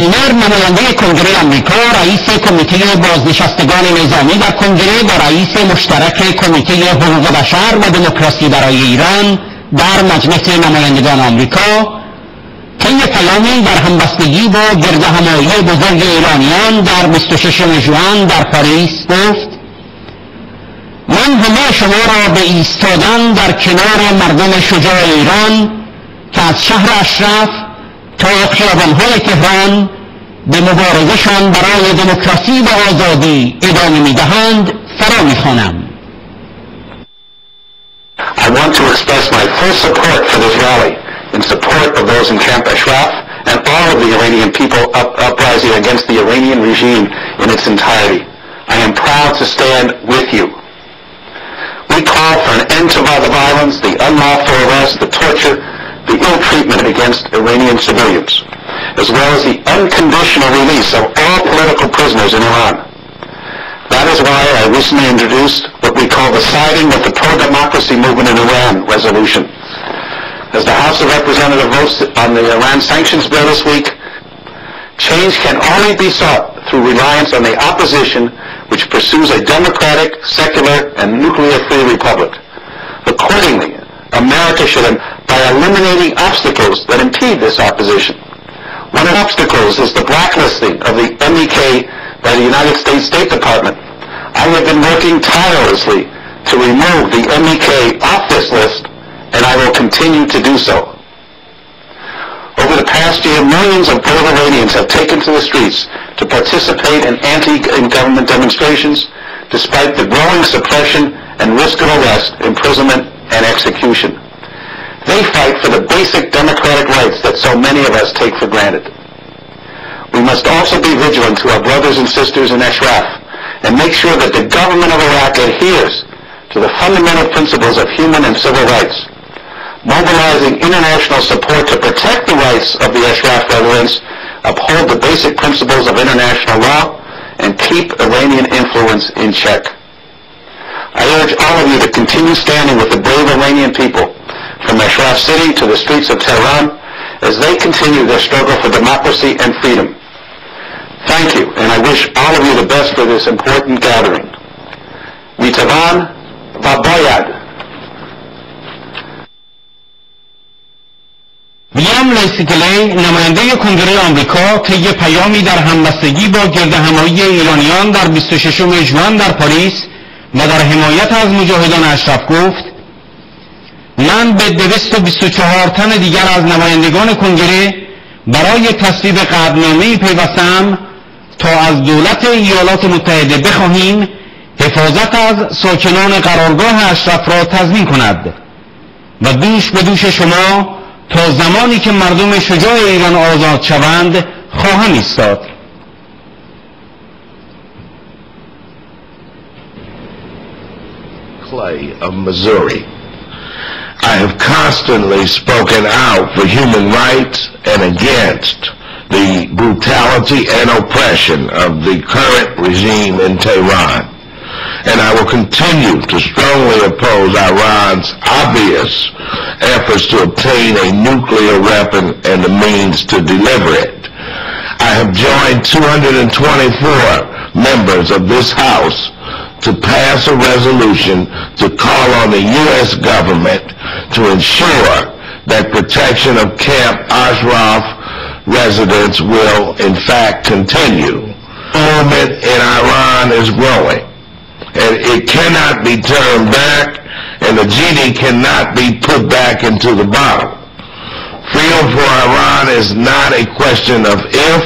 نماینده کنگره آمریکا، رئیس کمیته بازنشستگان نظامی در کنگره و رئیس مشترک کمیته حقوق بشر و دموکراسی برای ایران در مجلس نمایندگان آمریکا طی پیامی در همبستگی با گردهمایی بزرگ ایرانیان در 26 ژوئن در پاریس گفت: من همه شما را به ایستادن در کنار مردم شجاع ایران که از شهر اشرف تا خیابان‌های تهران به مبارزه‌شان برای دموکراسی و آزادی ادامه می‌دهند فرا می‌خوانم. I want to express my full support for this rally in support of those in Camp Ashraf and all of the Iranian people uprising against the Iranian regime in its entirety. I am proud to stand with you. We call for an end to the violence, the unlawful arrest, the torture, the ill treatment against Iranian civilians, as well as the unconditional release of all political prisoners in Iran. That is why I recently introduced what we call the Siding with the Pro-Democracy Movement in Iran resolution. As the House of Representatives votes on the Iran sanctions bill this week, change can only be sought through reliance on the opposition, which pursues a democratic, secular, and nuclear-free republic. Accordingly, America should, by eliminating obstacles that impede this opposition. One of the obstacles is the blacklisting of the MEK by the United States State Department. I have been working tirelessly to remove the MEK off this list, and I will continue to do so. Over the past year, millions of brave Iranians have taken to the streets to participate in anti-government demonstrations, despite the growing suppression and risk of arrest, imprisonment, and execution. They fight for the basic democratic rights that so many of us take for granted. We must also be vigilant to our brothers and sisters in Ashraf and make sure that the government of Iraq adheres to the fundamental principles of human and civil rights, mobilizing international support to protect the rights of the Ashraf residents, uphold the basic principles of international law, and keep Iranian influence in check. I urge all of you to continue standing with the brave Iranian people from Ashraf City to the streets of Tehran as they continue their struggle for democracy and freedom. Thank you, and I wish all of you the best for this important gathering. Mitavan va bayad. ویلیام لیسیکلی، نماینده کنگره آمریکا، طی پیامی در همبستگی با گردهمایی ایرانیان در 26 ژوئن در پاریس و در حمایت از مجاهدان اشرف گفت: من به 224 تن دیگر از نمایندگان کنگره برای تصویب قطعنامه‌ای پیوستم تا از دولت ایالات متحده بخواهیم حفاظت از ساکنان قرارگاه اشرف را تضمین کند و دوش به دوش شما تا زمانی که مردم شجاع ایران آزاد شوند خواهم ایستاد. Clay of Missouri. I have constantly spoken out for human rights and against the brutality and oppression of the current regime in Tehran. And I will continue to strongly oppose Iran's obvious efforts to obtain a nuclear weapon and the means to deliver it. I have joined 224 members of this House to pass a resolution to call on the U.S. government to ensure that protection of Camp Ashraf residents will in fact continue. Movement in Iran is growing, and it cannot be turned back, and the genie cannot be put back into the bottle. Freedom for Iran is not a question of if,